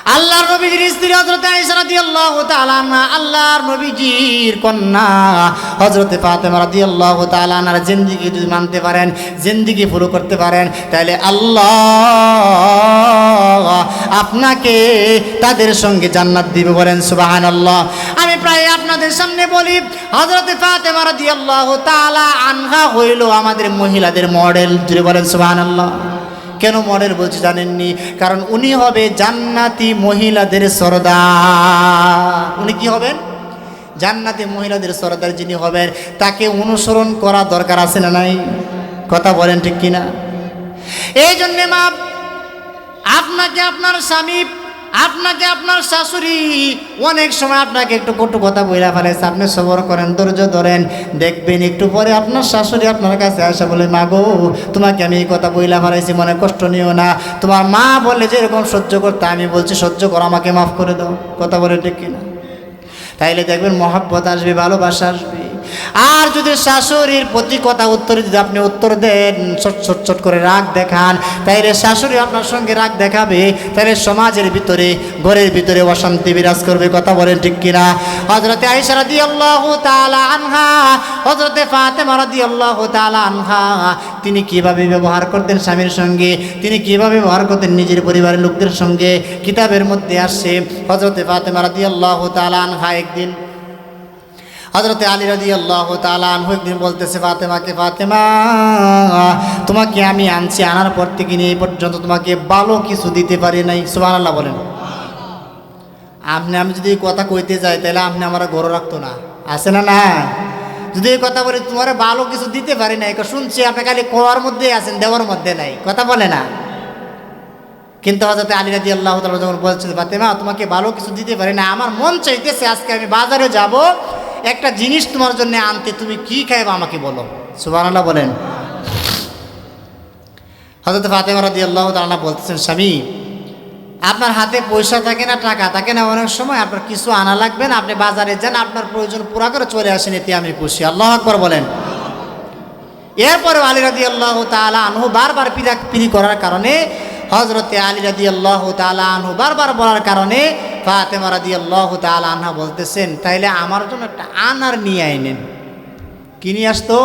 আল্লাহর নবীজির স্ত্রী হযরত আয়েশা রাদিয়াল্লাহু তাআলা আনহা, আল্লাহর নবীজির কন্যা হযরত ফাতেমা রাদিয়াল্লাহু তাআলা আনহার জিন্দেগি যদি মানতে পারেন, জিন্দেগি ফলো করতে পারেন, তাহলে আল্লাহ আপনাকে তাদের সঙ্গে জান্নাত দিবে। বলেন সুবহানাল্লাহ। আমি প্রায় আপনাদের সামনে বলি, হযরত ফাতেমা রাদিয়াল্লাহু তাআলা আনহা হইল আমাদের মহিলাদের মডেল। জুড়ে বলেন সুবহানাল্লাহ। কেন মডেল বলছি জানেননি? কারণ উনি হবে জান্নাতি মহিলাদের সরদার। উনি কি হবেন? জান্নাতি মহিলাদের সরদার যিনি হবেন, তাকে অনুসরণ করা দরকার আছে না নাই? কথা বলেন ঠিক কিনা? এই জন্যে মা, আপনাকে আপনার স্বামী, আপনাকে আপনার শাশুড়ি অনেক সময় আপনাকে একটু কটু কথা বইলা ফেলেছে, আপনি সবর করেন, ধৈর্য ধরেন, দেখবেন একটু পরে আপনার শাশুড়ি আপনার কাছে আসা বলে, মা গো তোমাকে আমি এই কথা বইলা ফেলাইছি, মনে কষ্ট নিও না। তোমার মা বলে যে এরকম সহ্য করতে, আমি বলছি সহ্য করো, আমাকে মাফ করে দাও। কথা বলে ঠিক কিনা? তাইলে দেখবেন মহব্বত আসবে, ভালোবাসা আসবে। আর যদি শাশুড়ির প্রতি কথা উত্তরে যদি আপনি উত্তর দেন, ছোট ছোট করে রাগ দেখান, তাইলে শাশুড়ি আপনার সঙ্গে রাগ দেখাবে, তাহলে সমাজের ভিতরে, ঘরের ভিতরে অশান্তি বিরাজ করবে। কথা বলেন ঠিক কিনা? হযরতে আয়েশা রাদিয়াল্লাহু তাআলা আনহা, হযরতে ফাতেমা রাদিয়াল্লাহু তাআলা আনহা, তিনি কিভাবে ব্যবহার করতেন স্বামীর সঙ্গে, তিনি কিভাবে ব্যবহার করতেন নিজের পরিবারের লোকদের সঙ্গে, কিতাবের মধ্যে আসছে। হযরতে ফাতেমা রাদিয়াল্লাহু তাআলা আনহা একদিন হযরতে আলী রাদিয়াল্লাহু তাআলা আনহু একদিন বলতেছে ফাতেমাকে, ফাতেমা তোমাকে আমি আনছি, আনার পর থেকে নিয়ে এই পর্যন্ত তোমাকে ভালো কিছু দিতে পারি নাই। সুবহানাল্লাহ বলেন। আমি যদি এই কথা কইতে যাই, তাহলে আপনি আমার গরু রাখতো না, আছে না? না, যদি এই কথা বলি তোমার ভালো কিছু দিতে পারি নাই, শুনছি আপনি খালি কোয়ার মধ্যে আছেন, দেওয়ার মধ্যে নাই। কথা বলে না? কিন্তু হযরতে আলী রাদিয়াল্লাহু তাআলা যখন বলছেন ফাতেমা তোমাকে ভালো কিছু দিতে পারি না, আমার মন চাইতেছে আজকে আমি বাজারে যাব, একটা জিনিস তোমার জন্য আনতে, তুমি কি খাইবা আমাকে বলো। সুবহানাল্লাহ বলেন। হযরত ফাতেমা রাদিয়াল্লাহু তাআলা বলতেছেন, স্বামী আপনার হাতে পয়সা থাকে না, টাকা থাকে না, অনেক সময় আপনার কিছু আনা লাগবে না, আপনি বাজারে যান, আপনার প্রয়োজন পুরা করে চলে আসেন, এতে আমি খুশি। আল্লাহু আকবার বলেন। এরপরে আলী রাদিয়াল্লাহু তাআলা আনহু বারবার পিরি করার কারণে, হযরতে আলী রাদিয়াল্লাহু তাআলা আনহু বারবার বলার কারণে ফাতেমা রাদিয়াল্লাহু তাআলা আনহা বলতেছেন, তাইলে আমার জন্য একটা আনার নিয়ে আইনেন। কি নিয়ে আসতো?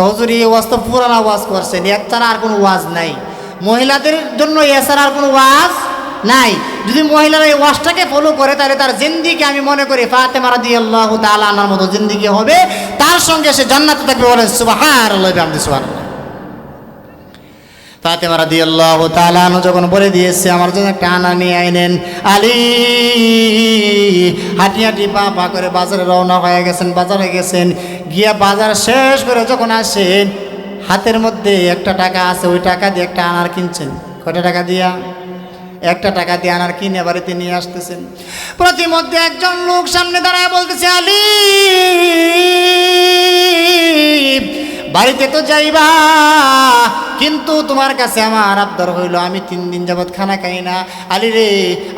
হুজুর এই ওয়াজ তো পুরানা ওয়াজ করছেন, এর ছাড়া আর কোনো ওয়াজ নাই, মহিলাদের জন্য এছাড়া আর কোনো ওয়াজ নাই। যদি মহিলারা এই ওয়াজটাকে ফলো করে, তাহলে তার জিন্দেগি আমি মনে করি ফাতেমা রাদিয়াল্লাহু তাআলা আনহার মতো জিন্দেগি হবে, তার সঙ্গে সে জান্নাতে থাকবে। বলেন সুবহানাল্লাহ। সুবহানাল্লাহ। ফাতেমা রাদিয়াল্লাহু তাআলা আনহা যখন বলে দিয়েছে আমার জন্য একটা আনা নিয়ে আইনেন, আলী হাঁটি হাঁটি পা পা করে বাজারে রওনা হয়ে গেছেন। বাজারে গেছেন, গিয়া বাজার শেষ করে যখন আসেন, হাতের মধ্যে একটা টাকা আছে, ওই টাকা দিয়ে একটা আনার কিনছেন। কয়টা টাকা দিয়া? একটা টাকা দিয়ে আনার কিনে বাড়িতে নিয়ে আসতেছেন। প্রতিমধ্যে একজন লোক সামনে দাঁড়ায় বলতেছে, আলী বাড়িতে তো যাইবা, কিন্তু তোমার কাছে আমার আবদার হইল, আমি 3 দিন যাবৎ খানা খাই না। আলী রে,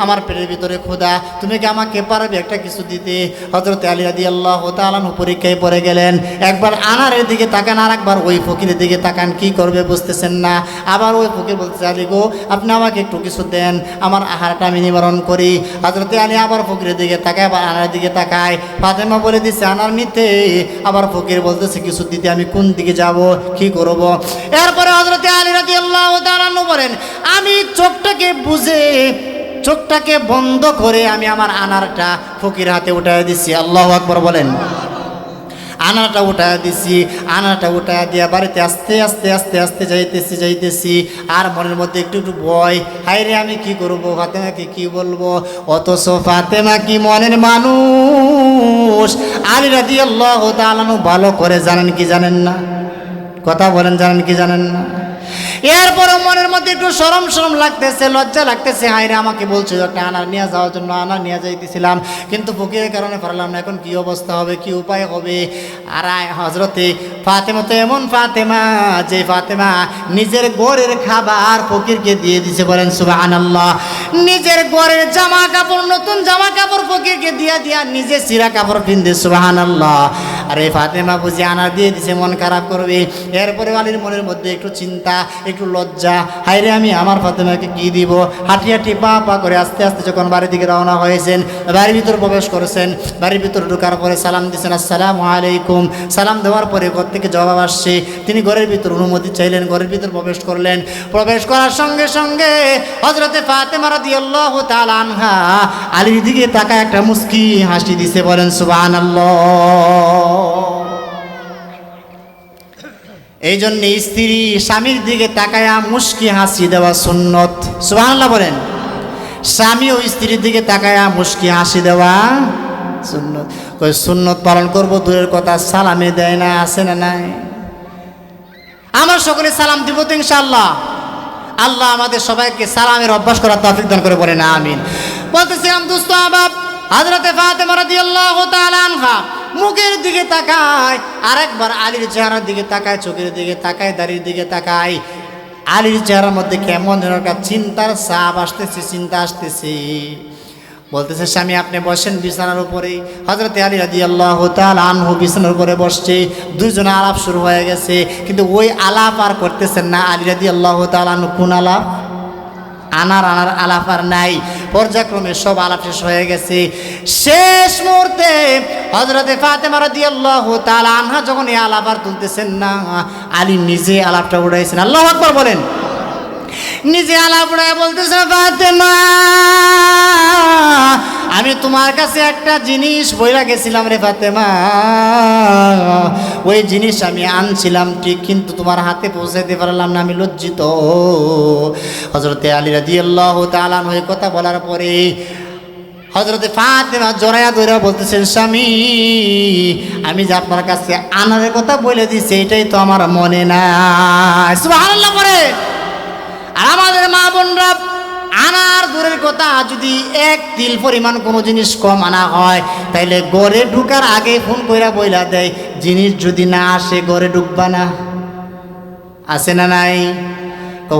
আমার পেটের ভিতরে ক্ষুধা, তুমি কি আমাকে পারবে একটা কিছু দিতে? হযরতে আলী রাদিয়াল্লাহু তাআলা পরীক্ষায় পড়ে গেলেন। একবার আনারের দিকে তাকান, আর একবার ওই ফকিরের দিকে তাকান, কি করবে বুঝতেছেন না। আবার ওই ফকির বলতেছে, আলী গো আপনি আমাকে একটু কিছু দেন, আমার আহারটা আমি নিবারণ করি। হযরতে আলী আবার ফকিরের দিকে তাকায়, আবার আনারের দিকে তাকায়। ফাতেমা বলে দিচ্ছে আনার নিতে, আবার ফকির বলতেছে কিছু দিতে, আমি কোন দিকে যাব, কি করব? এরপরে হযরতে আলী রাদিয়াল্লাহু তাআলা বলেন, আমি চোখটাকে বুঝে, চোখটাকে বন্ধ করে আমি আমার আনারটা ফকির হাতে উঠায় দিছি। আল্লাহু আকবার বলেন। আনাটা উঠায় দিছি, আনাটা উঠায় দিয়া বাড়িতে আস্তে আস্তে আস্তে আস্তে যাইতেছি। আর মনের মধ্যে একটু একটু ভয়, হায় রে আমি কি করব, ফাতেমাকে কি বলবো? অথচ ফাতেমা কি মনের মানুষ, আলী রাদিয়াল্লাহু তাআলা ভালো করে জানেন কি জানেন না? কথা বলেন, জানেন কি জানেন না? এরপরে মনের মধ্যে একটু শরম শরম লাগতেছে, লজ্জা লাগতেছে, হায় রে আমাকে বলছে একটা আনার নিয়ে যাওয়ার জন্য, আনার নিয়ে যাইতেছিলাম, কিন্তু ফকিরের কারণে পারলাম না, এখন কি অবস্থা হবে, কি উপায় হবে? আর হযরতে ফাতেমা তো এমন ফাতেমা, যে ফাতেমা নিজের ঘরের খাবার ফকিরকে দিয়ে দিছে। বলেন সুবহানাল্লাহ। নিজের ঘরের জামা কাপড়, নতুন জামা কাপড় ফকিরকে দিয়া নিজে চিরা কাপড় পিনতে। সুবহানাল্লাহ। আর এই ফাতেমা বুঝি আনার দিয়ে দিছে, মন খারাপ করবে। এরপরে আলীর মনের মধ্যে একটু চিন্তা, একটু লজ্জা, হায়রে আমি আমার ফাতেমাকে কি দিব। হাঁটি হাঁটি পা পা করে আস্তে আস্তে যখন বাড়ির দিকে রওনা হয়েছেন, বাড়ির ভিতর প্রবেশ করেছেন। বাড়ির ভিতর ঢোকার পরে সালাম দিয়েছেন, আসসালামু আলাইকুম। সালাম দেওয়ার পরে ঘর থেকে জবাব আসছে। তিনি ঘরের ভিতর অনুমতি চাইলেন, ঘরের ভিতর প্রবেশ করলেন। প্রবেশ করার সঙ্গে সঙ্গে হযরতে ফাতেমা রাদিয়াল্লাহু তাআলা আনহা আলীর দিকে তাকায় একটা মুস্কি হাসি দিছে। বলেন সুবহানাল্লাহ। এই জন্য স্ত্রী স্বামীর দিকে তাকায়া মুস্কি হাসি দেওয়া সুন্নত। সুবহানাল্লাহ বলেন। স্বামী ও স্ত্রীর দিকে তাকায়া মুস্কি হাসি দেওয়া সুন্নত। কই সুন্নত পালন করব দূরের কথা, সালামে দেয় না, আছে না নাই? আমরা সকলে সালাম দিব তো ইনশাআল্লাহ। আল্লাহ আমাদের সবাইকে সালামের অভ্যাস করার তৌফিক দান করে, বলেন আমিন। বলতেছিলাম দোস্ত আহবাব, হযরতে ফাতেমা রাদিয়াল্লাহু তাআলা আনহা মুখের দিকে তাকায়, আরেকবার আলীর চেহারার দিকে তাকায়, চোখের দিকে তাকায়, দাড়ির দিকে তাকায়। আলীর চেহারার মধ্যে কেমন যেন একটা চিন্তার ছাপ আসতেছে, চিন্তা আসতেছে। বলতেছে, স্বামী আপনি বসেন বিছানার উপরে। হযরতে আলী রাদিয়াল্লাহু তাআলা আনহু বিছানার উপরে বসছে। দুইজনে আলাপ শুরু হয়ে গেছে, কিন্তু ওই আলাপ আর করতেছেন না। আলী রাদিয়াল্লাহু তাআলা আনহু কোন আলাপ? আনার আলাপ আর নাই। পর্যায়ক্রমে সব আলাপ শেষ হয়ে গেছে। শেষ মুহূর্তে হযরতে ফাতেমা রাদিয়াল্লাহু তাআলা আনহা যখন এই আলাপ আর তুলতেছেন না, আলী নিজে আলাপটা উড়াইছেন। আল্লাহু আকবার বলেন। নিজে আলাপ উড়ায় বলতেছে, ফাতেমা আমি তোমার কাছে একটা জিনিস বইলা গেছিলাম রে ফাতেমা। ওই জিনিস আমি আনছিলাম ঠিক, কিন্তু তোমার হাতে পৌঁছাইতে পারলাম না, আমি লজ্জিত। হযরতে আলী রাদিয়াল্লাহু তাআলা ওই কথা বলার পরে হযরতে ফাতেমা জড়ায়া ধইরা বলতেছেন, স্বামী আমি যে আপনার কাছে আনারের কথা বলে দিছি, এটাই তো আমার মনে নাই। সুবহানাল্লাহ করে। আর আমাদের মা বোনরা আনার দূরের কথা, যদি এক তিল পরিমাণ কোনো জিনিস কম আনা হয়, তাইলে ঘরে ঢুকার আগে ফোন কইরা বইলা দেয়, জিনিস যদি না আসে ঘরে ঢুকবা না। আছে না নাই?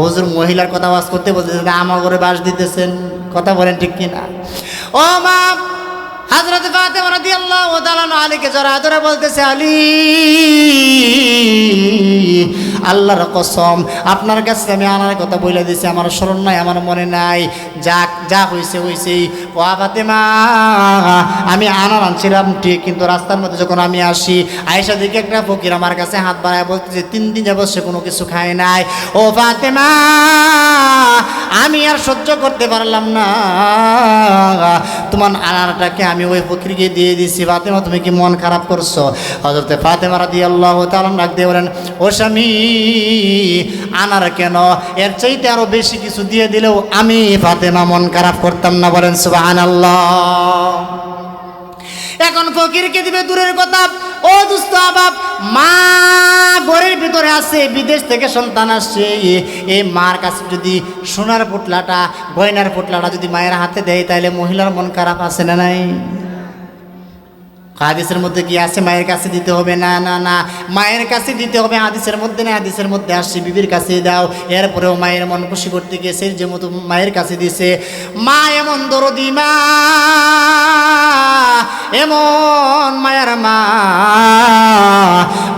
হুজুর মহিলার কথা ওয়াজ করতে বলতেছেন, আমার ঘরে বাস দিতেছেন। কথা বলেন ঠিক কিনা? ও মা, হযরত ফাতেমা রাদিয়াল্লাহু তাআলা আলীকে জড়ায় ধরে বলতেছে, আলী আল্লাহর কসম আপনার কাছে আমি আনার কথা বলে দিছি, আমার স্মরণ নাই, আমার মনে নাই। যা হয়েছে হয়েছেই। ও ফাতেমা আমি আনার আনছিলাম ঠিক, কিন্তু রাস্তার মধ্যে যখন আমি আসি, আয়েশা দেখে একটা ফকির আমার কাছে হাত বাড়ায় বলতেছে 3 দিন যাবত সে কোনো কিছু খায় নাই। ও ফাতেমা আমি আর সহ্য করতে পারলাম না, তোমার আনারটাকে আমি ওই ফকিরকে দিয়ে দিছি। ফাতেমা তুমি কি মন খারাপ করছো? হযরতে ফাতেমা রাদিয়াল্লাহু তাআলা ডাক দিয়ে বলেন, ও স্বামী আনার কেন, এর চাইতে আরো বেশি কিছু দিয়ে দিলেও আমি ফাতেমা মন খারাপ করতাম না। বলেন সুবহানাল্লাহ। এখন ফকিরকে দিবে দূরের কথা, ও দুস্থ আবাব মা ঘরের ভিতরে আছে, বিদেশ থেকে সন্তান আসছে, এই মার কাছে যদি সোনার পুটলাটা, গয়নার পুটলাটা যদি মায়ের হাতে দেয়, তাহলে মহিলার মন খারাপ আছে না নাই? হাদিসের মধ্যে কি আছে মায়ের কাছে দিতে হবে? না না না, মায়ের কাছে দিতে হবে। হাদিসের মধ্যে না, হাদিসের মধ্যে আসছে বিবির কাছে দাও। এরপরেও মায়ের মন খুশি করতে গিয়েছে, যে মতো মায়ের কাছে দিছে। মা এমন দরদি মা, এমন মায়ের মা,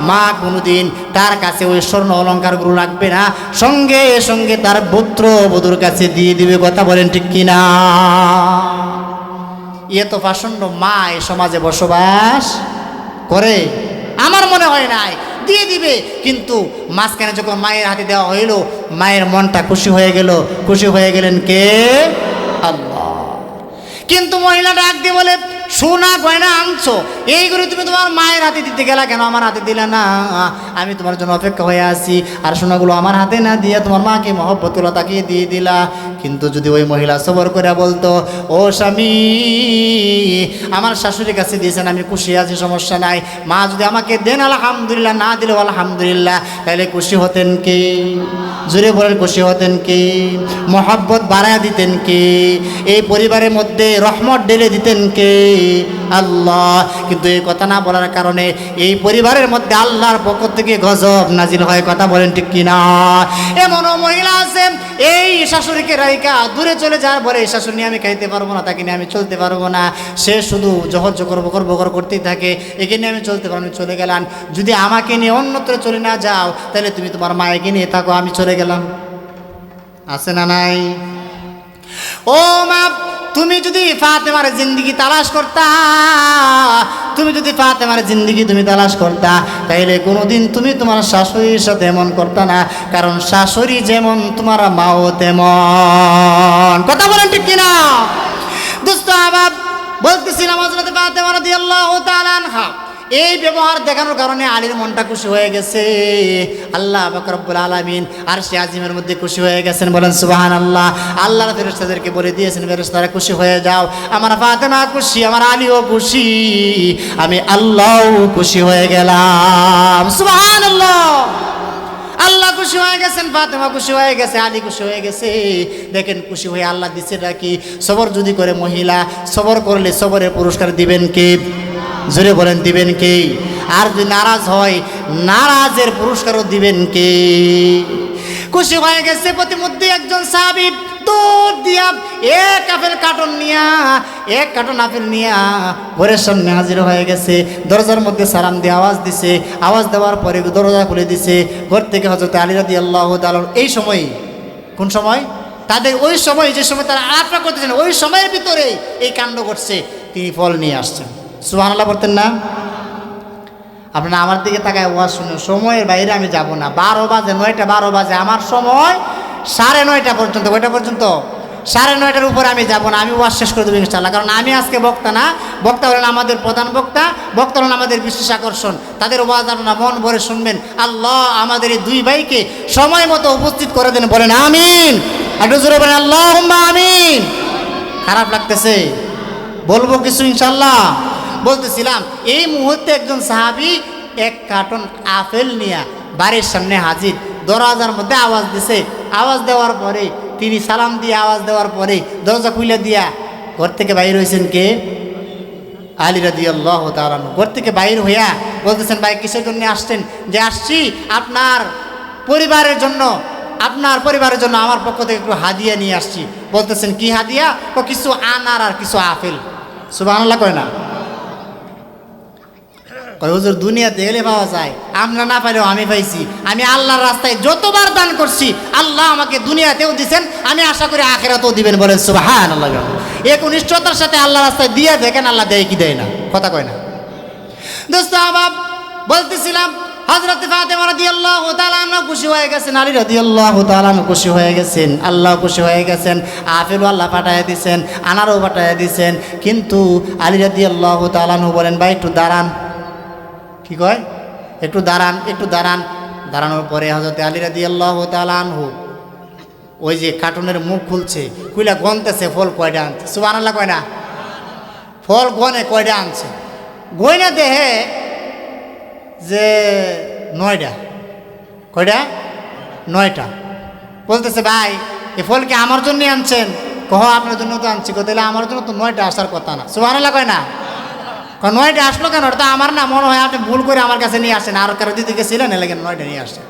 মা কোনোদিন তার কাছে ওই স্বর্ণ অলঙ্কারগুলো রাখবে না, সঙ্গে সঙ্গে তার পুত্র বধূর কাছে দিয়ে দিবে। কথা বলেন ঠিক কিনা? এত প্রচণ্ড মা এই সমাজে বসবাস করে? আমার মনে হয় নাই। দিয়ে দিবে, কিন্তু মাঝখানে যখন মায়ের হাতে দেওয়া হইল, মায়ের মনটা খুশি হয়ে গেল। খুশি হয়ে গেলেন কে? আল্লাহ। কিন্তু মহিলা ডাক দিয়ে বলে, সোনা গয়না আনছো, এইগুলো তুমি তোমার মায়ের হাতে দিতে গেলা কেন? আমার হাতে দিলে না, আমি তোমার জন্য অপেক্ষা হয়ে আছি। আর সোনাগুলো আমার হাতে না দিয়ে তোমার মাকে মহব্বতুল্লাহ তাকিয়ে দিয়ে দিলা। কিন্তু যদি ওই মহিলা সবর করে বলতো, ও স্বামী আমার শাশুড়ির কাছে দিয়েছেন, আমি খুশি আছি, সমস্যা নাই। মা যদি আমাকে দেন আলহামদুলিল্লাহ, না দিলেও আলহামদুলিল্লাহ, তাহলে খুশি হতেন কে? জোরে বলেন, খুশি হতেন কে? মহব্বত বাড়ায় দিতেন কে? এই পরিবারের মধ্যে রহমত ঢেলে দিতেন কে? আল্লাহ। কিন্তু এই কথা না বলার কারণে এই পরিবারের মধ্যে আল্লাহর পক্ষ থেকে গজব নাজিল হয়। কথা বলেন ঠিক কিনা? এমনও মহিলা আছে এই শাশুড়িকে রাইকা দূরে চলে যাওয়ার পরে এই শাশুড়ি নিয়ে আমি খাইতে পারবো না, তাকে নিয়ে আমি চলতে পারবো না, সে শুধু জহর জকর বকর বকর করতেই থাকে, একে নিয়ে আমি চলতে পারবো না, চলে গেলাম। যদি আমাকে নিয়ে অন্যত্র চলে না যাও তাহলে তুমি তোমার মায়েকে নিয়ে থাকো, আমি চলে গেলাম। আছে না নাই? ও মা, তুমি যদি ফাতেমার জিন্দেগি তালাশ করতা, তুমি যদি ফাতেমার জিন্দেগি তুমি তালাশ করতা, তাইলে কোনোদিন তুমি তোমার শাশুড়ির সাথে এমন করতা না। কারণ শাশুড়ি যেমন তোমার মাও তেমন। কথা বলেন ঠিক কিনা? দোস্ত আবাব, বলতেছিলাম হযরত ফাতেমা রাদিয়াল্লাহু তাআলা আনহা এই ব্যবহার দেখানোর কারণে আলীর মনটা খুশি হয়ে গেছে। আল্লাহ পাক রব্বুল আলামিন আরশে আজিমের মধ্যে খুশি হয়ে গেছেন। বলেন সুবহানাল্লাহ। আল্লাহর ফেরেশতাদেরকে বলে দিয়েছেন, ফেরেশতারা খুশি হয়ে যাও, আমার ফাতেমা খুশি, আমার আলীও খুশি, আমি আল্লাহও খুশি হয়ে গেলাম। সুবহানাল্লাহ। আল্লাহ খুশি হয়ে গেছেন, ফাতেমা খুশি হয়ে গেছে, আলী খুশি হয়ে গেছে। দেখেন খুশি হয়ে আল্লাহ দিচ্ছে কি? সবর যদি করে মহিলা, সবর করলে সবরের পুরস্কার দিবেন কে? জোরে বলেন দিবেন কে? আর যদি নারাজ হয়, নারাজের পুরস্কারও দিবেন কে? খুশি হয়ে গেছে প্রতিমধ্যে একজন সাহাবী দৌড় দিয়া এক আপেল কার্টন নিয়া, এক কার্টন আপেল নিয়া ঘরের সামনে হাজির হয়ে গেছে। দরজার মধ্যে সালাম দিয়ে আওয়াজ দিছে, আওয়াজ দেওয়ার পরে দরজা খুলে দিছে। ঘর থেকে হযরত আলী রাদিয়াল্লাহু তাআলা এই সময়, কোন সময়? তাদের ওই সময়, যে সময় তারা আটরা করতেছেন, ওই সময়ের ভিতরে এই কাণ্ড ঘটছে। তিনি ফল নিয়ে আসছেন। সুবহানাল্লাহ বলতেন না? আপনারা আমার দিকে তাকায় ওয়াজ শুনে, সময়ের বাইরে আমি যাব না। 12 বাজে, 9টা 12 বাজে, আমার সময় 9:30 পর্যন্ত। কয়টা পর্যন্ত? 9:30-এর উপরে আমি যাব না। আমি ওয়াজ শেষ করে দেবো ইনশাআল্লাহ। কারণ আমি আজকে বক্তা না, বক্তা হলেন আমাদের প্রধান বক্তা, বক্তা হলেন আমাদের বিশেষ আকর্ষণ। তাদের ওয়াজ আপনারা মন ভরে শুনবেন। আল্লাহ আমাদের এই দুই ভাইকে সময় মতো উপস্থিত করে দেন। বলেন আমিন। একটু জোরে বলেন আল্লাহুম্মা আমিন। খারাপ লাগতেছে? বলবো কিছু ইনশাআল্লাহ। বলতেছিলাম এই মুহূর্তে একজন সাহাবী এক কার্টন আপেল নিয়ে বাড়ির সামনে হাজির। দরজার মধ্যে আওয়াজ দিছে, আওয়াজ দেওয়ার পরে তিনি সালাম দিয়ে আওয়াজ দেওয়ার পরে দরজা খুলে দিয়া ঘর থেকে বাইর হয়েছেন কে? আলী রাদিয়াল্লাহু তাআলা। ঘর থেকে বাইর হইয়া বলতেছেন, ভাই কিসের জন্য আসছেন? যে আসছি আপনার পরিবারের জন্য, আপনার পরিবারের জন্য আমার পক্ষ থেকে একটু হাদিয়া নিয়ে আসছি। বলতেছেন কি হাদিয়া? ও কিছু আনার আর কিছু আপেল। সুবহানাল্লাহ কয় না? কয় হুজুর দুনিয়াতে এলে পাওয়া যায়, আমরা না পাইলেও আমি পাইছি। আমি আল্লাহর রাস্তায় যতবার দান করছি আল্লাহ আমাকে দুনিয়াতেও দিছেন, আমি আশা করি আখিরাতেও দিবেন। বলেন সুবহানাল্লাহ। একনিষ্ঠতার সাথে আল্লাহর রাস্তায় দিয়ে দেখেন আল্লাহ দেয় কি দেয় না। কথা কয় না? দোস্ত আহবাব, বলতেছিলাম হযরত ফাতেমা রাদিয়াল্লাহু তাআলা আনহা খুশি হয়ে গেছেন, আলী রাদিয়াল্লাহু তাআলা খুশি হয়ে গেছেন, আল্লাহ খুশি হয়ে গেছেন। আপেলও আল্লাহ পাঠায় দিয়েছেন, আনারও পাঠায় দিয়েছেন। কিন্তু আলী রাদিয়াল্লাহু তাআলা বলেন, ভাই একটু দাঁড়ান। কি কয়? একটু দাঁড়ান, একটু দাঁড়ান। দাঁড়ানোর পরে হযরত আলী রাদিয়াল্লাহু তাআলা আনহু ওই যে কার্টুনের মুখ খুলছে, খুলে গনতেছে ফল কয়টা আনছে। সুবহানাল্লাহ কয় না? ফল গনে কয়টা আনছে, গয়না দেহে যে 9টা। কয়টা? 9টা। বলতেছে, ভাই এই ফল কি আমার জন্য আনছেন? কহ আপনার জন্য তো আনছি। তাহলে আমার জন্য তো 9টা আসার কথা না। সুবহানাল্লাহ কয় না? 9টা আসলো কেন? ওটা আমার না, মনে হয় আপনি ভুল করে আমার কাছে নিয়ে আসেন, আর কারো দিতে গেছিলেন, এলাকা 9টা নিয়ে আসছেন।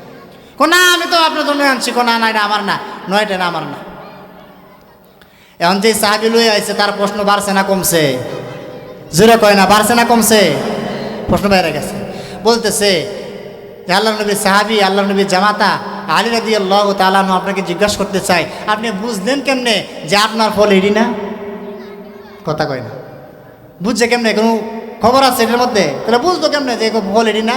না আমি তো আপনার জন্য আনছি। না না এটা আমার না, 9টা না আমার না। এখন যে সাহাবী লয়ে আইছে তার প্রশ্ন বাড়ছে না কমছে? জোরে কয় না, বাড়ছে না কমছে? প্রশ্ন বেড়ে গেছে। বলতেছে যে আল্লাহ নবীর সাহাবী, আল্লাহ নবীর জামাতা আলী রাদিয়াল্লাহু তাআলা আনহু আপনাকে জিজ্ঞাসা করতে চাই, আপনি বুঝলেন কেমনে যে আপনার ফল এডি না? কথা কয় না। বুঝছে কেমনে? কোনো খবর আছে এটার মধ্যে? তাহলে বুঝতো কেমনে যে ফল এডি না?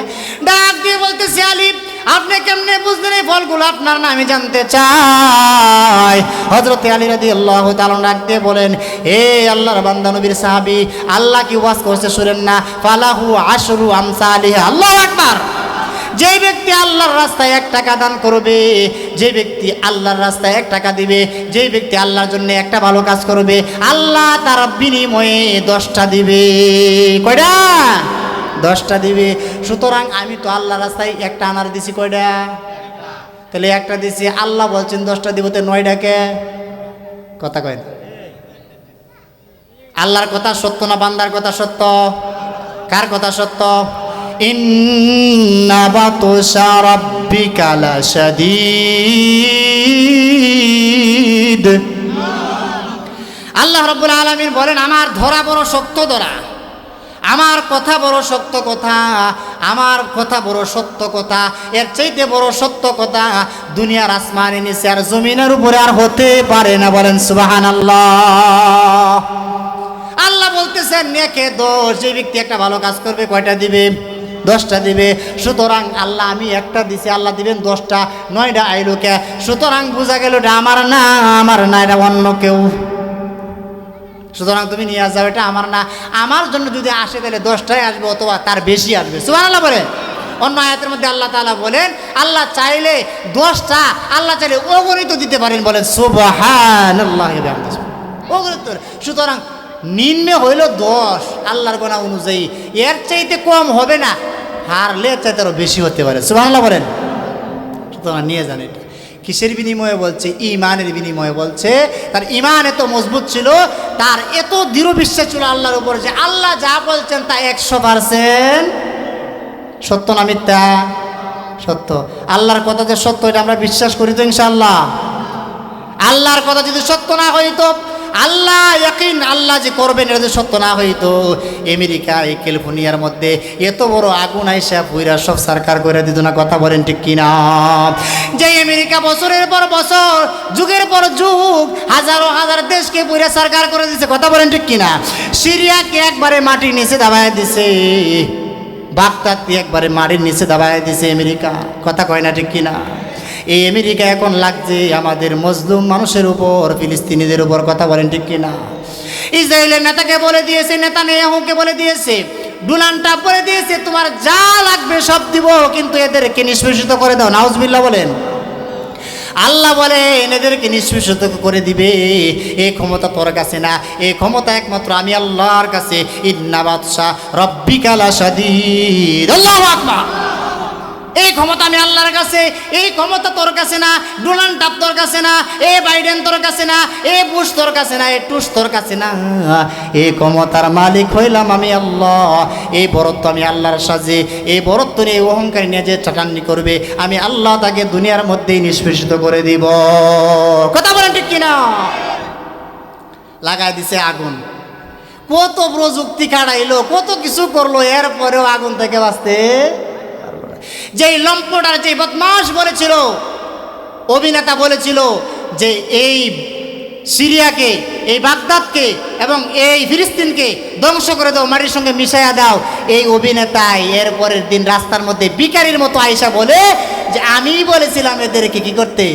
ডাক দিয়ে বলতেছে, আলী আপনি কেমনে বুঝলেন এই ফলগুলো আপনার না? আমি জানতে চাই। হযরত আলী রাদিয়াল্লাহু তাআলা ডাক দিয়ে বলেন, হে আল্লাহর বান্দা নবীর সাহাবী, আল্লাহ কি ওয়াজ করছে শুনেন না? ফালাহু আশরু আমসালিহা। আল্লাহু আকবার। যে ব্যক্তি আল্লাহর রাস্তায় 1 টাকা দান করবে, যে ব্যক্তি আল্লাহর রাস্তায় 1 টাকা দিবে, যে ব্যক্তি আল্লাহর জন্য একটা ভালো কাজ করবে, আল্লাহ তার বিনিময়ে 10টা দিবে। কয়টা? 10টা দিবে। সুতরাং আমি তো আল্লাহর রাস্তায় 1টা আনার দিছি। কয়টা? তাহলে 1টা দিছি, আল্লাহ বলছেন 10টা দিব, তো 9টাকে কথা কয় না। আল্লাহর কথা সত্য না বান্দার কথা সত্য? কার কথা সত্য? ইন্না বাতুশা রাব্বিকা লাশাদীদ। আল্লাহ রাব্বুল আলামিন বলেন, আমার ধরা বড় শক্ত ধরা, আমার কথা বড় শক্ত কথা, আমার কথা বড় সত্য কথা। এর চাইতে বড় সত্য কথা দুনিয়ার আসমানের নিচে আর জমিনের উপরে আর হতে পারে না। বলেন সুবহানাল্লাহ। আল্লাহ বলতেছেন নেকে দোষ, যে ব্যক্তি একটা ভালো কাজ করবে কয়টা দিবে? 10টা দিবে। সুতরাং আল্লাহ আমি একটা দিছি, আল্লাহ দিবেন 10টা, 9টা আইলো কে? সুতরাং বোঝা গেল এটা আমার না, আমার না, এটা অন্য কেউ। সুতরাং তুমি নিয়ে যাও, এটা আমার না। আমার জন্য যদি আসে তাহলে 10টাই আসবে অথবা তার বেশি আসবে। সুবহানাল্লাহ বলেন। অন্য আয়াতের মধ্যে আল্লাহ তাআলা বলেন, আল্লাহ চাইলে 10টা, আল্লাহ চাইলে অগণিত দিতে পারেন। বলেন সুবহানাল্লাহ। অগণিত। সুতরাং নিম্ন হইল 10 আল্লাহর গোনা অনুযায়ী, এর চাইতে কম হবে না, হারলে এর চাইতে আরো বেশি হতে পারে। সুবহানাল্লাহ বলেন। সুতরাং নিয়ে যান। এটা কিসের বিনিময়ে বলছে? ইমানের বিনিময়ে বলছে। তার ইমান এত মজবুত ছিল, তার এত দৃঢ় বিশ্বাস ছিল আল্লাহর উপর যে আল্লাহ যা বলছেন তা 100% সত্য না মিথ্যা? সত্য। আল্লাহর কথা যে সত্য এটা আমরা বিশ্বাস করি তো ইনশাআল্লাহ? আল্লাহর কথা যদি সত্য না হইতো, আল্লাহ ইয়াকিন আল্লাহ যে করবেন এটা যদি সত্য না হইতো, আমেরিকা এই ক্যালিফোর্নিয়ার মধ্যে এত বড় আগুন আইসা পুইরা সব সরকার করে দিত না? কথা বলেন ঠিক কিনা? যে আমেরিকা বছরের পর বছর, যুগের পর যুগ, হাজারো হাজার দেশকে পুইরা সরকার করে দিছে। কথা বলেন ঠিক কিনা? সিরিয়াকে একবারে মাটির নিচে দাবায় দিছে, বাগদাদকে একবারে মাটির নিচে দাবায় দিছে আমেরিকা। কথা কয় না ঠিক কিনা? এই আমেরিকা এখন লাগছে আমাদের মজলুম মানুষের উপর, ফিলিস্তিনিদের উপর। কথা বলেন ঠিক কিনা? ইসরায়েলের নেতাকে বলে দিয়েছে, নেতানিয়াহুকে বলে দিয়েছে, ডোনাল্ড ট্রাম্প বলে দিয়েছে, তোমার যা লাগবে সব দিব, কিন্তু এদেরকে নিষ্পেষিত করে দাও। নাউজুবিল্লাহ বলেন। আল্লাহ বলেন এদেরকে নিষ্পেষিত করে দিবে। এই ক্ষমতা তোর কাছে না, এই ক্ষমতা একমাত্র আমি আল্লাহর কাছে। ইন্না বাতশা রাব্বিকা লাশাদীদ। আল্লাহু আকবার। এই ক্ষমতা আমি আল্লাহর কাছে, এই ক্ষমতা তোর কাছে না, ডোনাল্ড ট্রাম্প তোর কাছে না, এ বাইডেন তোর কাছে না, এ বুশ তোর কাছে না, এ টুস তোর কাছে না। এই ক্ষমতার মালিক হইলাম আমি আল্লাহ। এই বরত্ব আমি আল্লাহর সাজে, এই বরত্ব নিয়ে অহংকারী নিয়ে যে চাটান্নি করবে, আমি আল্লাহ তাকে দুনিয়ার মধ্যেই নিষ্পেষিত করে দিব। কথা বলেন ঠিক কিনা? লাগাই দিছে আগুন। কত প্রযুক্তি কাটাইলো, কত কিছু করলো, এরপরেও আগুন থেকে বাঁচতে। যেই লম্পটার, যে বদমাশ বলেছিল, অভিনেতা বলেছিল যে এই সিরিয়াকে, এই বাগদাদকে এবং এই ফিলিস্তিনকে ধ্বংস করে দাও, মাটির সঙ্গে মিশাইয়া দাও, এই অভিনেতাই এর পরের দিন রাস্তার মধ্যে ভিখারির মতো আইসা বলে যে আমি বলেছিলাম এদেরকে কি করতে?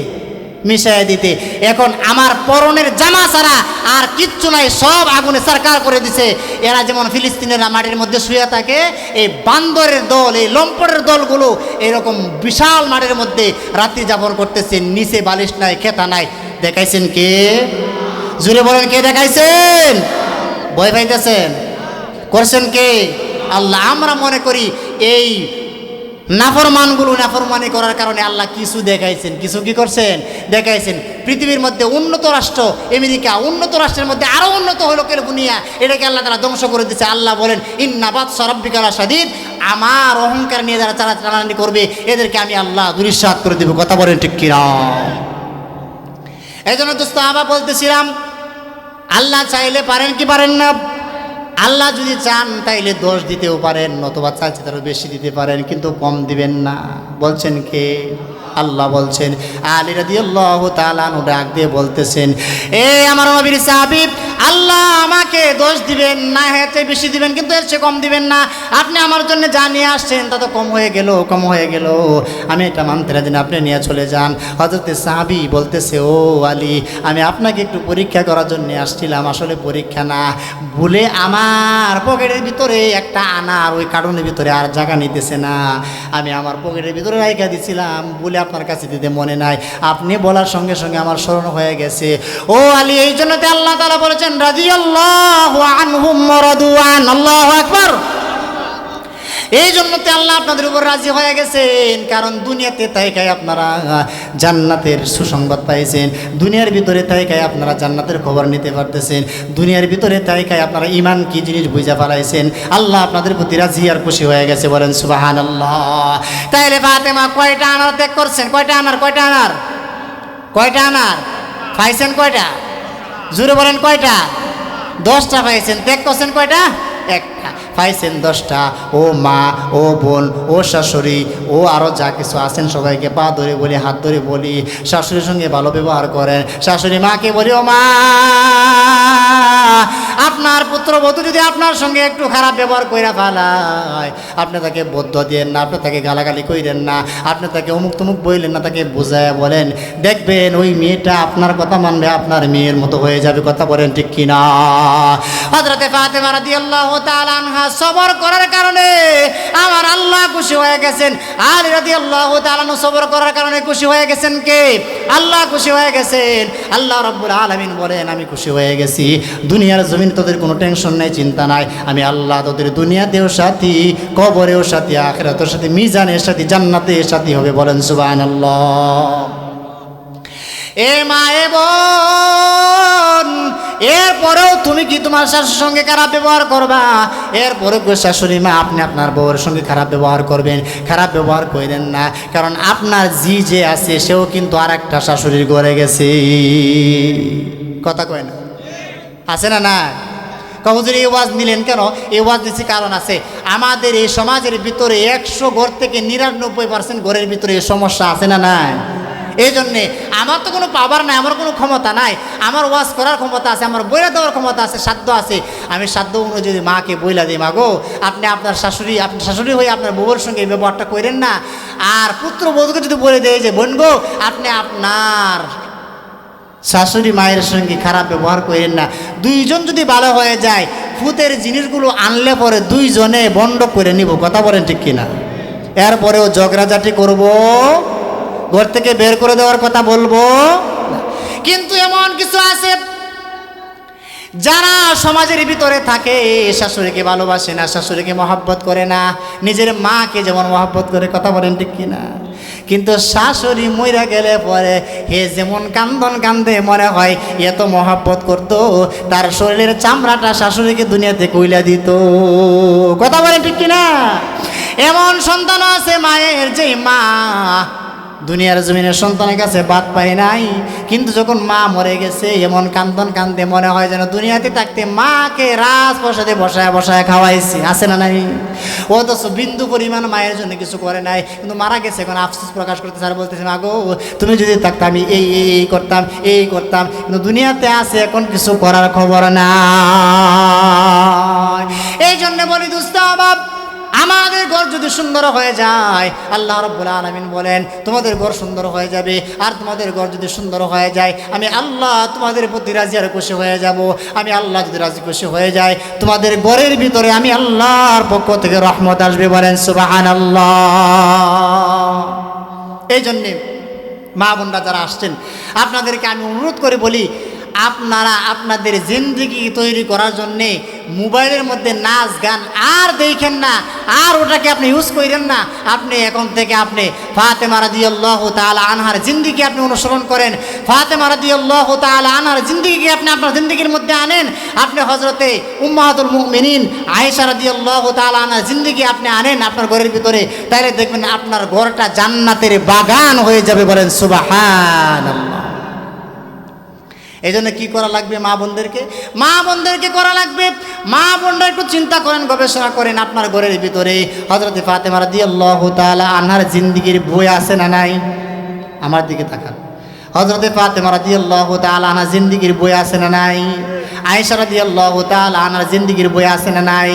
মিশাইয়া দিতে। এখন আমার পরনের জামা ছাড়া আর কিচ্ছু নাই, সব আগুনে সরকার করে দিছে। এরা যেমন ফিলিস্তিনেরা মাটির মধ্যে শুয়ে থাকে, এই বান্দরের দল, এই লম্পটের দলগুলো এরকম বিশাল মাঠের মধ্যে রাত্রি যাপন করতেছে, নিচে বালিশ নাই, খেতা নাই। দেখাইছেন কে? জুড়ে বলেন কে দেখাইছেন? ভয় পাইতেছেন? করছেন কে? আল্লাহ। আমরা মনে করি এই নাফরমানগুলো নাফরমানি করার কারণে আল্লাহ কিছু দেখাইছেন, কিছু কি করছেন? দেখাইছেন। পৃথিবীর মধ্যে উন্নত রাষ্ট্র আমেরিকা, উন্নত রাষ্ট্রের মধ্যে আরো উন্নত হলো ক্যালিফোর্নিয়া, এটাকে আল্লাহ তাআলা ধ্বংস করে দিচ্ছে। আল্লাহ বলেন ইন্না বাতশা রাব্বিকা লাশাদীদ। আমার অহংকার নিয়ে যারা চালাচালানি করবে এদেরকে আমি আল্লাহ দুরিশ্বাত করে দেব। কথা বলেন ঠিক কিনা? এই জন্য দোস্ত আবার বলতেছিলাম, আল্লাহ চাইলে পারেন কি পারেন না? আল্লাহ যদি চান তাইলে দোষ দিতেও পারেন, নতুবা চাইছে তারও বেশি দিতে পারেন, কিন্তু কম দিবেন না। বলছেন কে? আল্লাহ বলছেন। আলী রাদিয়াল্লাহু তাআলা আনহু ডাক দিয়ে বলতেছেন, এ আমার নবীর সাহাবী, আল্লাহ আমাকে দোষ দিবেন না, এর চেয়ে বেশি দিবেন, কিন্তু এর চেয়ে কম দিবেন না। আপনি আমার জন্য যা নিয়ে আসছেন তা তো কম হয়ে গেল, কম হয়ে গেল, আমি এটা মানতে রাজি না, আপনি নিয়ে চলে যান। হযরত সাহাবী বলতেছে, ও আলী, আমি আপনাকে একটু পরীক্ষা করার জন্য আসছিলাম, আসলে পরীক্ষা না, ভুলে আমার পকেটের ভিতরে একটা আনার ওই কার্টুনের ভিতরে আর জায়গা নিতেছে না, আমি আমার পকেটের ভিতরে রাইখা দিছিলাম, বলে আপনার কাছে দিতে মনে নাই, আপনি বলার সঙ্গে সঙ্গে আমার স্মরণ হয়ে গেছে। ও আলী, এই জন্য তো আল্লাহ তাআলা বলেছেন রাদিয়াল্লাহু আনহুম ওয়া রাদু আন। আল্লাহু আকবার। এই জন্যতে আল্লাহ আপনাদের উপর রাজি হয়ে গেছেন, কারণ দুনিয়াতে তাইকায় আপনারা জান্নাতের সুসংবাদ পাইছেন, দুনিয়ার ভিতরে তাইকায় আপনারা জান্নাতের খবর নিতে পারতেছেন, দুনিয়ার ভিতরে তাইকায় আপনারা ইমান কি জিনিস বুঝা ফেলাইছেন। আল্লাহ আপনাদের প্রতি রাজি আর খুশি হয়ে গেছে, বলেন সুবহানাল্লাহ। তাইলে ফাতেমা কয়টা আনার ত্যাগ করছেন? কয়টা আনার পাইছেন? কয়টা? জোরে বলেন কয়টা? 10টা পাইছেন। ত্যাগ করছেন কয়টা? একটা। পাইছেন 10টা। ও মা, ও বোন, ও শাশুড়ি, ও আরও যা কিছু আছেন সবাইকে পা ধরে বলি, হাত ধরে বলি, শাশুড়ির সঙ্গে ভালো ব্যবহার করেন। শাশুড়ি মাকে বলি, ও মা, আপনার পুত্রবধূ যদি আপনার সঙ্গে একটু খারাপ ব্যবহার কইরা ফেলায়, আপনি তাকে বদ্ধ দিয়েন না, আপনি তাকে গালাগালি কইরেন না, আপনি তাকে অমুক তমুক বইলেন না, তাকে বোঝায় বলেন, দেখবেন ওই মেয়েটা আপনার কথা মানবে, আপনার মেয়ের মতো হয়ে যাবে। কথা বলেন ঠিক কিনা? হযরতে ফাতেমা রাদিয়াল্লাহু তাআলা আনহা সবর করার কারণে আমার আল্লাহ খুশি হয়ে গেছেন। আলী রাদিয়াল্লাহু তাআলা সবর করার কারণে খুশি হয়ে গেছেন কে? আল্লাহ খুশি হয়ে গেছেন। আল্লাহ রাব্বুল আলামিন বলেন, আমি খুশি হয়ে গেছি, দুনিয়ার জমিন তোদের কোনো টেনশন নাই, চিন্তা নাই, আমি আল্লাহ তোদের দুনিয়াতেও সাথী, কবরেও সাথী, আখিরাতের সাথী, মিজানের সাথী, জান্নাতের সাথী হবে। বলেন সুবহানাল্লাহ। এ মা, এ বোন, এরপরেও তুমি কি তোমার শাশুর সঙ্গে খারাপ ব্যবহার করবা? এরপরে শাশুড়ি মা, আপনি আপনার বউয়ের সঙ্গে খারাপ ব্যবহার করবেন? খারাপ ব্যবহার করেন না, কারণ আপনার যে আছে সেও কিন্তু আর একটা শাশুড়ির ঘরে গেছে। কথা কয় না? আছে না? না হুজুর এই ওয়াজ নিলেন কেন? এই ওয়াজ নিচ্ছি কারণ আছে। আমাদের এই সমাজের ভিতরে 100 ঘর থেকে 99% ঘরের ভিতরে এই সমস্যা আছে না? নাই? এই জন্যে আমার তো কোনো পাওয়ার নাই, আমার কোনো ক্ষমতা নাই, আমার ওয়াজ করার ক্ষমতা আছে, আমার বইলা দেওয়ার ক্ষমতা আছে, সাধ্য আছে। আমি সাধ্য অনুযায়ী মাকে বইলা দিই, মা গো, আপনি আপনার শাশুড়ি হয়ে আপনার বউয়ের সঙ্গে এই ব্যবহারটা করেন না। আর পুত্রবধূকে যদি বলে দেয় যে, বোন গো, আপনি আপনার শাশুড়ি মায়ের সঙ্গে খারাপ ব্যবহার করেন না। দুইজন যদি ভালো হয়ে যায়, ফুতের জিনিসগুলো আনলে পরে দুইজনে বন্ধ করে নিব। কথা বলেন ঠিক কিনা? এরপরেও ঝগড়াঝাটি করব, ঘর থেকে বের করে দেওয়ার কথা বলবো। কিন্তু এমন কিছু আছে যারা সমাজের ভিতরে থাকে, শাশুড়িকে ভালোবাসে না, শাশুড়িকে মহব্বত করে না, নিজের মাকে যেমন মহব্বত করে। কথা বলেন ঠিক কিনা? কিন্তু শাশুড়ি মইরা গেলে পরে হে যেমন কান্দে, মনে হয় এত মহব্বত করতো, তার শরীরের চামড়াটা শাশুড়িকে দুনিয়াতে কইলা দিত। কথা বলেন ঠিক কিনা? এমন সন্তান আছে মায়ের, যে মা দুনিয়ার জমিনের সন্তানের কাছে বাদ পায় নাই, কিন্তু যখন মা মরে গেছে এমন কান্দে, মনে হয় যেন দুনিয়াতে থাকতে মাকে রাজপ্রাসাদে বসায় খাওয়াইছে। আছে না? নাই? অথচ বিন্দু পরিমাণ মায়ের জন্য কিছু করে নাই, কিন্তু মারা গেছে, এখন আফসোস প্রকাশ করতে স্যার বলতেছে, মা গো, তুমি যদি থাকতে আমি এই করতাম, কিন্তু দুনিয়াতে আছে, এখন কিছু করার খবর না। এই জন্য বলি দোস্ত বাপ, আমাদের ঘর যদি সুন্দর হয়ে যায়, আল্লাহ রাব্বুল আলামিন বলেন তোমাদের ঘর সুন্দর হয়ে যাবে। আর তোমাদের ঘর যদি সুন্দর হয়ে যায়, আমি আল্লাহ তোমাদের প্রতি রাজি আর খুশি হয়ে যাব। আমি আল্লাহ যদি রাজি খুশি হয়ে যায়, তোমাদের ঘরের ভিতরে আমি আল্লাহর পক্ষ থেকে রহমত আসবে। বলেন সুবহানাল্লাহ। এই জন্যে মা বোনরা যারা আসছেন, আপনাদেরকে আমি অনুরোধ করে বলি, আপনারা আপনাদের জিন্দেগি তৈরি করার জন্যে মোবাইলের মধ্যে নাচ গান আর দেখেন না, আর ওটাকে আপনি ইউজ করেন না। আপনি এখন থেকে আপনি ফাতেমা রাদিয়াল্লাহু তাআলা আনহার জিন্দেগি আপনি অনুসরণ করেন। ফাতেমা রাদিয়াল্লাহু তাআলা আনহার জিন্দেগিকে আপনি আপনার জিন্দেগির মধ্যে আনেন। আপনি হযরতে উম্মাহাতুল মুমিনিন আয়েশা রাদিয়াল্লাহু তাআলা আনহার জিন্দেগি আপনি আনেন আপনার ঘরের ভিতরে, তাহলে দেখবেন আপনার ঘরটা জান্নাতের বাগান হয়ে যাবে। বলেন সুবহানাল্লাহ। এই জন্য কী করা লাগবে? মা বোনদেরকে করা লাগবে। মা বোনরা একটু চিন্তা করেন, গবেষণা করেন, আপনার ঘরের ভিতরে হযরতে ফাতেমা রাদিয়াল্লাহু তাআলা আনহার জিন্দেগির বই আছে না নাই? আমার দিকে তাকান। হযরতে ফাতেমা রাদিয়াল্লাহু তাআলা আনহার জিন্দেগির বই আছে না নাই? আয়েশা রাদিয়াল্লাহু তাআলা আনহার জিন্দেগির বই আছে না নাই?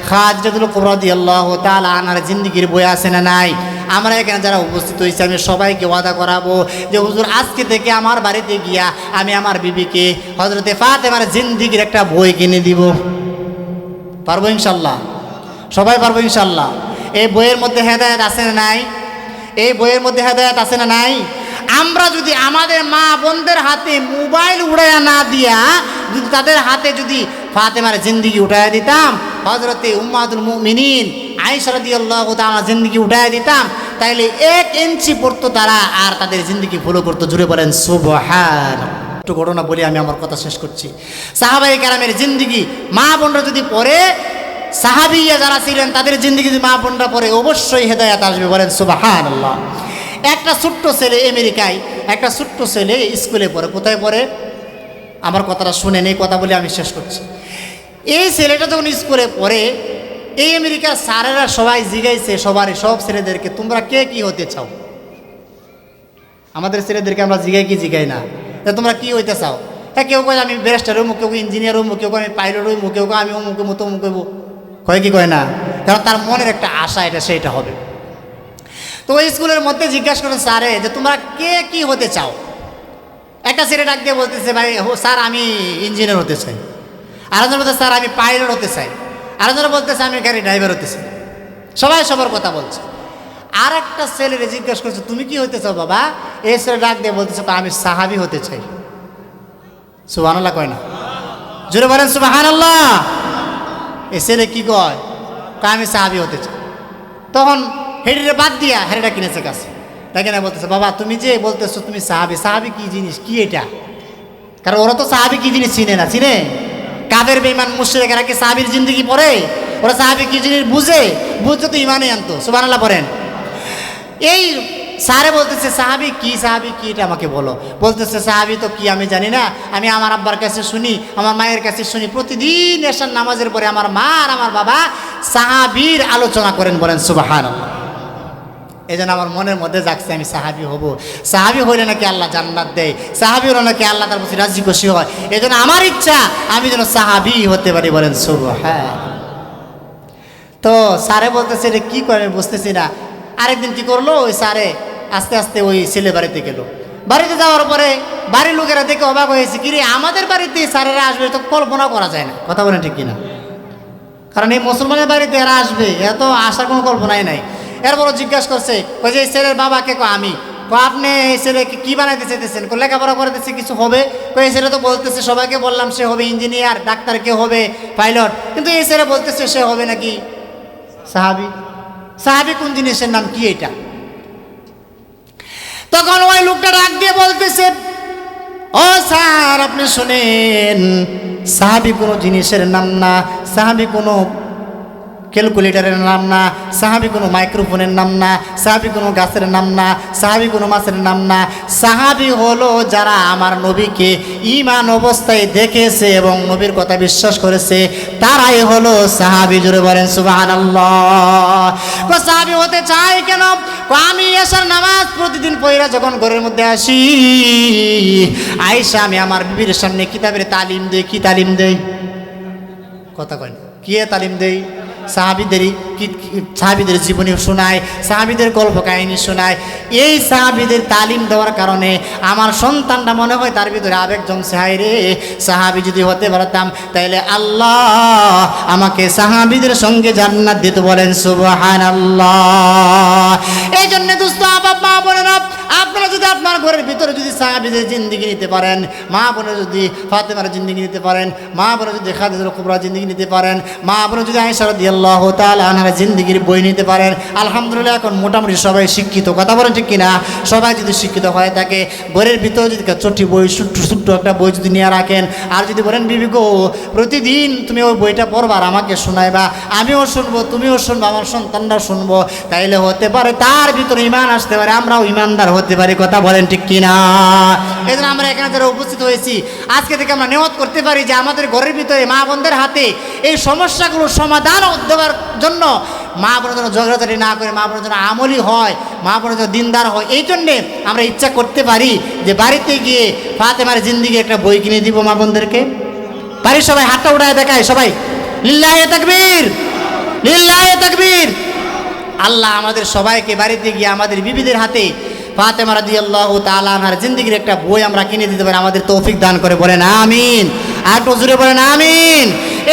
খাদিজাতুল কুবরা রাদিয়াল্লাহু তাআলা আনহার জিন্দেগির বই আছে না নাই? আমরা এখানে যারা উপস্থিত হয়েছি, আমি সবাইকে ওয়াদা করাবো যে হুজুর আজকে থেকে আমার বাড়িতে গিয়া আমি আমার বিবিকে হযরতে ফাতেমার জিন্দেগির একটা বই কিনে দিব। পারবো ইনশাল্লাহ? সবাই পারবো ইনশাল্লাহ? এই বইয়ের মধ্যে হেদায়েত আছে না নাই? এই বইয়ের মধ্যে হেদায়েত আছে না নাই? আমরা যদি আমাদের মা বোনদের হাতে মোবাইল উড়াইয়া না দিয়া, যদি তাদের হাতে যদি ফাতেমার জিন্দেগি উঠাইয়া দিতাম, হযরতে উম্মাহাতুল মুমিনিন আয়েশা রাদিয়াল্লাহু তাআলা জিন্দেগি উঠায় দিতাম, তাইলে 1 ইঞ্চি পড়তো তারা, আর তাদের জিন্দেগি ফলো করতো। জুড়ে বলেন সুবহানাল্লাহ। একটু ঘটনা বলি, আমি আমার কথা শেষ করছি। সাহাবায়ে কেরামের জিন্দেগি মা বোনরা যদি পড়ে, সাহাবিয়া যারা ছিলেন তাদের জিন্দেগি যদি মা বোনরা পড়ে, অবশ্যই হেদায়েত আসবে। বলেন সুবহানাল্লাহ। একটা ছোট্ট ছেলে আমেরিকায়, একটা ছোট্ট ছেলে স্কুলে পড়ে। কোথায় পড়ে? আমার কথাটা শুনেন, এই কথা বলে আমি শেষ করছি। এই ছেলেটা যখন স্কুলে পড়ে, এই আমেরিকার স্যারেরা সবাই জিগাইছে সব ছেলেদেরকে, তোমরা কে কি হতে চাও? আমাদের ছেলেদেরকে আমরা জিগাই কি জিগাই না, তোমরা কি হইতে চাও? হ্যাঁ, কেউ কয় আমি ব্যারিস্টার হইব, কেউ ইঞ্জিনিয়ার হইব, কেউ আমি পাইলট হইব, কেউ আমি অমুক মতো অমুক হইব, কয় কি কয় না, কারণ তার মনের একটা আশা এটা সেইটা হবে। তো ওই স্কুলের মধ্যে জিজ্ঞাসা করেন স্যারে যে তোমরা কে কি হতে চাও? একটা ছেলে ডাক দিয়ে বলতেছে, ভাই স্যার আমি ইঞ্জিনিয়ার হতে চাই। আরেকজন বলতে স্যার আমি পাইলট হতে চাই। আরেকজন বলতেছে আমি গাড়ি ড্রাইভার হতে চাই। সবাই সবার কথা বলছে। আর একটা ছেলেরে জিজ্ঞাসা করছে তুমি কি হতে চাও বাবা? এই ছেলে ডাক দিয়ে বলতেছে আমি সাহাবী হতে চাই। সুবহানাল্লাহ কয় না? জোরে বলেন সুবহানাল্লাহ। এই ছেলে কি কয়? আমি সাহাবী হতে চাই। তখন হেডিরে বাদ দিয়া হেডিটা কিনেছে কাছে, তাকে না বলতেছে বাবা তুমি যে বলতেছো তুমি সাহাবী, সাহাবী কি জিনিস, কি এটা? কারণ ওরা তো সাহাবী কি জিনিস চিনে না। চিনে? কাফের বেঈমান মুশরিক এরা কি সাহাবীর জিন্দেগি পড়ে? ওরা সাহাবী কি জিনিস বুঝে তো ইমানে আনতো। সুবহানাল্লাহ পড়েন। এই স্যারে বলতেছে সাহাবী কি এটা আমাকে বলো। বলতেছে সাহাবী তো কি আমি জানি না, আমি আমার আব্বার কাছে শুনি, আমার মায়ের কাছে শুনি, প্রতিদিন এশার নামাজের পরে আমার মা আর আমার বাবা সাহাবীর আলোচনা করেন। বলেন সুবহানাল্লাহ। এই জন্য আমার মনের মধ্যে যাচ্ছে আমি সাহাবী হব। সাহাবী হইলে নাকি আল্লাহ জান্নাত দেয়, সাহাবী হলে নাকি আল্লাহ তার প্রতি রাজি খুশি হয়। এই জন্য আমার ইচ্ছা আমি যেন সাহাবী হতে পারি। বলেন সুবহানাল্লাহ। তো স্যারে বলতেছে এটা কি করে বুঝতেছি না। আরেকদিন কি করলো, ওই স্যারে আস্তে আস্তে ওই ছেলে বাড়িতে গেল। বাড়িতে যাওয়ার পরে বাড়ির লোকেরা দেখে অবাক হয়েছে, কিরে আমাদের বাড়িতে স্যারেরা আসবে, তো কল্পনা করা যায় না। কথা বলেন ঠিক কিনা? কারণ এই মুসলমানের বাড়িতে এরা আসবে, এত আসার কোনো কল্পনাই নাই। এরপরও জিজ্ঞাসা করছে ওই যে এই ছেলের বাবাকে আমি আপনি এই ছেলেকে কি বানাইতে চাইতেছেন? লেখাপড়া করতেছে কিছু হবে? এই ছেলে তো বলতেছে সবাইকে বললাম সে হবে ইঞ্জিনিয়ার, ডাক্তার, কে হবে পাইলট, কিন্তু এই ছেলে বলতেছে সে হবে নাকি সাহাবী। সাহাবী কোন জিনিসের নাম, কি এটা? তখন ওই লোকটা ডাক দিয়ে বলতেছে ও স্যার আপনি শুনেন, সাহাবী কোনো জিনিসের নাম না, সাহাবী কোনো ক্যালকুলেটরের নাম না, সাহাবী কোনো মাইক্রোফোনের নাম না, সাহাবী কোনো গাছের নাম না, সাহাবী কোনো মাছের নাম না। সাহাবী হলো যারা আমার নবীকে ঈমান অবস্থায় দেখেছে এবং নবীর কথা বিশ্বাস করেছে, তারাই হলো সাহাবী। জোরে বলেন সুবহানাল্লাহ। সাহাবী হতে চাই কেন? আমি এশার নামাজ প্রতিদিন পড়া যখন ঘরের মধ্যে আসি, আয়েশা আমি আমার বিবির সামনে কিতাবের তালিম দেই। কি তালিম দেই? কথা কয় না। কি তালিম দেই? সাহাবীদের জীবনী শোনায়, সাহাবীদের গল্প কাহিনী শোনায়। এই সাহাবীদের তালিম দেওয়ার কারণে আমার সন্তানটা মনে হয় তার ভিতরে আবেগ জমছে, হায় রে সাহাবী যদি হতে পারতাম তাইলে আল্লাহ আমাকে সাহাবীদের সঙ্গে জান্নাত দিতে। বলেন সুবহানাল্লাহ। এই জন্য দোস্ত আবাব মা বোনেরা, আপনারা যদি আপনার ঘরের ভিতরে যদি সাহাবীদের জিন্দেগি নিতে পারেন, মা বোনে যদি ফাতেমার জিন্দেগি নিতে পারেন, মা বোনে যদি খাদিজাতুল কুবরা জিন্দেগি নিতে পারেন, মা বোনে যদি আয়েশা রাদিয়াল্লাহু তাআলা আনহার জিন্দেগির বই নিতে পারেন, আলহামদুলিল্লাহ এখন মোটামুটি সবাই শিক্ষিত। কথা বলেন ঠিক কিনা? সবাই যদি শিক্ষিত হয়ে থাকে, ঘরের ভিতরে যদি ছোট্ট বই, ছোট্ট একটা বই যদি নিয়ে রাখেন, আর যদি বলেন বিবি গো প্রতিদিন তুমি ওই বইটা পড়বা আর আমাকে শোনাইবা, আমিও শুনবো, তুমিও শুনবো, আমার সন্তানরাও শুনবো, তাইলে হতে পারে তার ভিতরে ঈমান আসতে পারে, আমরাও ঈমানদার হতে পারি। কথা বলেন ঠিক কিনা? এই জন্য আমরা এখানে যারা উপস্থিত হয়েছি, আজকে থেকে আমরা নিয়ত করতে পারি যে আমাদের ঘরের ভিতরে মা বোনদের হাতে এই সমস্যাগুলোর সমাধান দেওয়ার জন্য, মা বোনের জন্য ঝগড়াঝাটি না করে, মা বোনের জন্য আমলি হয়, মা বোনের জন্য দিনদার হয়, এই জন্যে আমরা ইচ্ছা করতে পারি যে বাড়িতে গিয়ে ফাতেমার জিন্দেগি একটা বই কিনে দিব মা বোনদেরকে। পারি? সবাই হাতটা উঠায় দেখায় সবাই, লিল্লাহে তাকবীর, লিল্লাহে তাকবীর। আল্লাহ আমাদের সবাইকে বাড়িতে গিয়ে আমাদের বিবিদের হাতে ফাতেমা রাদিয়াল্লাহু তাআলা আনহার জিন্দেগির একটা বই আমরা কিনে দিতে পারি, আমাদের তৌফিক দান করে। বলেন আমিন। আর একটু জোরে বলেন আমিন।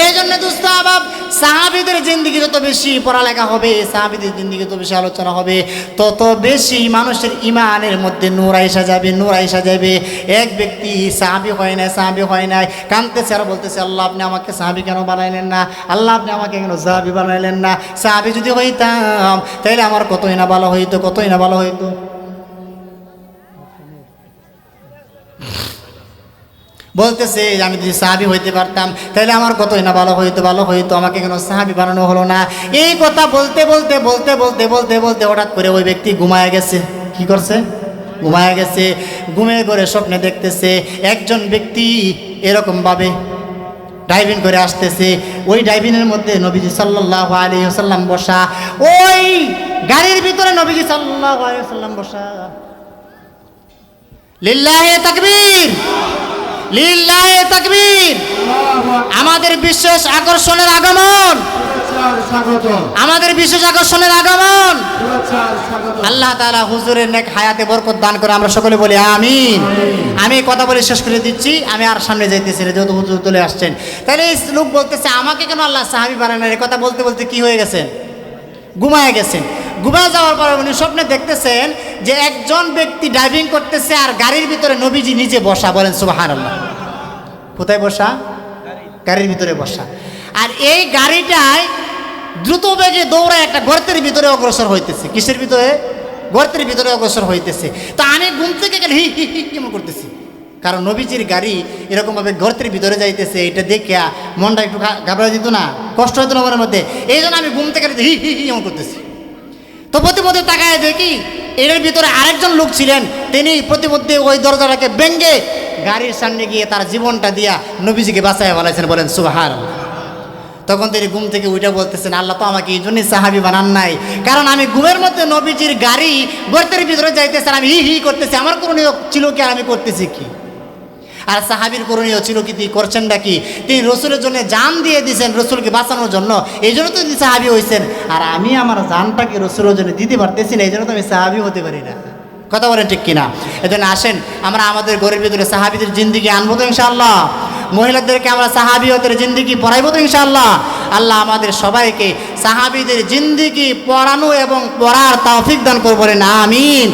এই জন্য দোস্ত আবাব সাহাবীদের জিন্দেগি যত বেশি পড়ালেখা হবে, সাহাবীদের জিন্দেগি যত বেশি আলোচনা হবে, তত বেশি মানুষের ইমানের মধ্যে নূর আইসা যাবে, নূর আইসা যাবে। এক ব্যক্তি সাহাবী হয় না, সাহাবী হয় নাই, কাঁদতেছে আর বলতেছে, আল্লাহ আপনি আমাকে সাহাবী কেন বানাইলেন না, আল্লাহ আপনি আমাকে কেন সাহাবী বানাইলেন না। সাহাবী যদি হইতাম তাহলে আমার কতই না ভালো হইতো, কতই না ভালো হইতো। বলতেছে আমি যদি সাহাবী হইতে পারতাম তাহলে আমার কতই না ভালো হইতো, ভালো হইতো, আমাকে কেন সাহাবী বানানো হলো না। এই কথা বলতে বলতে বলতে বলতে বলতে বলতে হঠাৎ করে ওই ব্যক্তি ঘুমায় গেছে। কি করছে? ঘুমায় গেছে। ঘুমে করে স্বপ্নে দেখতেছে একজন ব্যক্তি এরকমভাবে ড্রাইভিং করে আসতেছে। ওই ড্রাইভিংয়ের মধ্যে নবীজি সাল্লাল্লাহু আলাইহি ওয়াসাল্লাম বসা, ওই গাড়ির ভিতরে নবীজি সাল্লাল্লাহু আলাইহি ওয়াসাল্লাম বসা। লিল্লাহি তাকবীর, লিল্লাহি তাকবীর। আমাদের বিশেষ আকর্ষণের আগমন, আমাদের বিশেষ আকর্ষণের আগমন। আল্লাহ তাআলা হুজুরের নেক হায়াতে বরকত দান করে আমরা সকলে বলি আমিন। আমি কথা বলে শেষ করে দিচ্ছি, আমি আর সামনে যাইতেছি না, যেহেতু হুজুর চলে আসছেন। তাহলে এই লোক বলতেছে আমাকে কেন আল্লাহ সাহাবী বানায় না, এই কথা বলতে বলতে কি হয়ে গেছেন? ঘুমায় গেছেন। ঘুমায় যাওয়ার পরে উনি স্বপ্নে দেখতেছেন যে একজন ব্যক্তি ড্রাইভিং করতেছে আর গাড়ির ভিতরে নবীজি নিজে বসা। বলেন সুবহানাল্লাহ। কোথায় বসা? গাড়ির ভিতরে বসা। আর এই গাড়িটায় দ্রুত বেগে দৌড়ায় একটা গর্তের ভিতরে অগ্রসর হইতেছে। কিসের ভিতরে? গর্তের ভিতরে অগ্রসর হইতেছে। তো আমি ঘুম থেকে গেলে হি হি হি কেমন করতেছি, কারণ নবীজির গাড়ি এরকমভাবে গর্তের ভিতরে যাইতেছে, এটা দেখে মনটা একটু ঘাবড়া দিত না, কষ্ট হইতো না মনের মধ্যে। এই জন্য আমি ঘুম থেকে হি হি হি কেমন করতেছি। তো প্রতিমধ্যে তাকায় দেখি এর ভিতরে আরেকজন লোক ছিলেন, তিনি প্রতিমধ্যে ওই দরজাটাকে ভেঙে গাড়ির সামনে গিয়ে তার জীবনটা দিয়া নবীজিকে বাঁচায় বলেছেন। বলেন সুবহানাল্লাহ। তখন তিনি ঘুম থেকে উঠে বলতেছেন, আল্লাহ তো আমাকে এই জন্যই সাহাবী বানান নাই, কারণ আমি ঘুমের মধ্যে নবীজির গাড়ি গর্তের ভিতরে যাইতেছে, আমি হি হি করতেছি, আমার করণীয় ছিল কি আর আমি করতেছি কি? আর সাহাবীর করণীয় ছিল কি, তিনি করছেনটা কি? তিনি রসুলের জন্য জান দিয়ে দিয়েছেন, রসুলকে বাঁচানোর জন্য, এই জন্য তো তিনি সাহাবী হয়েছেন। আর আমি আমার জানটাকে রসুলের জন্য দিতে পারতেছি না, এই জন্য তো আমি সাহাবী হতে পারি না। কথা বলেন ঠিক কিনা? এজন্য আসেন আমরা আমাদের ঘরের ভিতরে সাহাবীদের জিন্দেগি আনবো তো ইনশাআল্লাহ। মহিলাদেরকে আমরা সাহাবীদের জিন্দেগি পড়াইবো তো ইনশাআল্লাহ। আল্লাহ আমাদের সবাইকে সাহাবীদের জিন্দেগি পড়ানো এবং পড়ার তৌফিক দান করবেন, আমিন।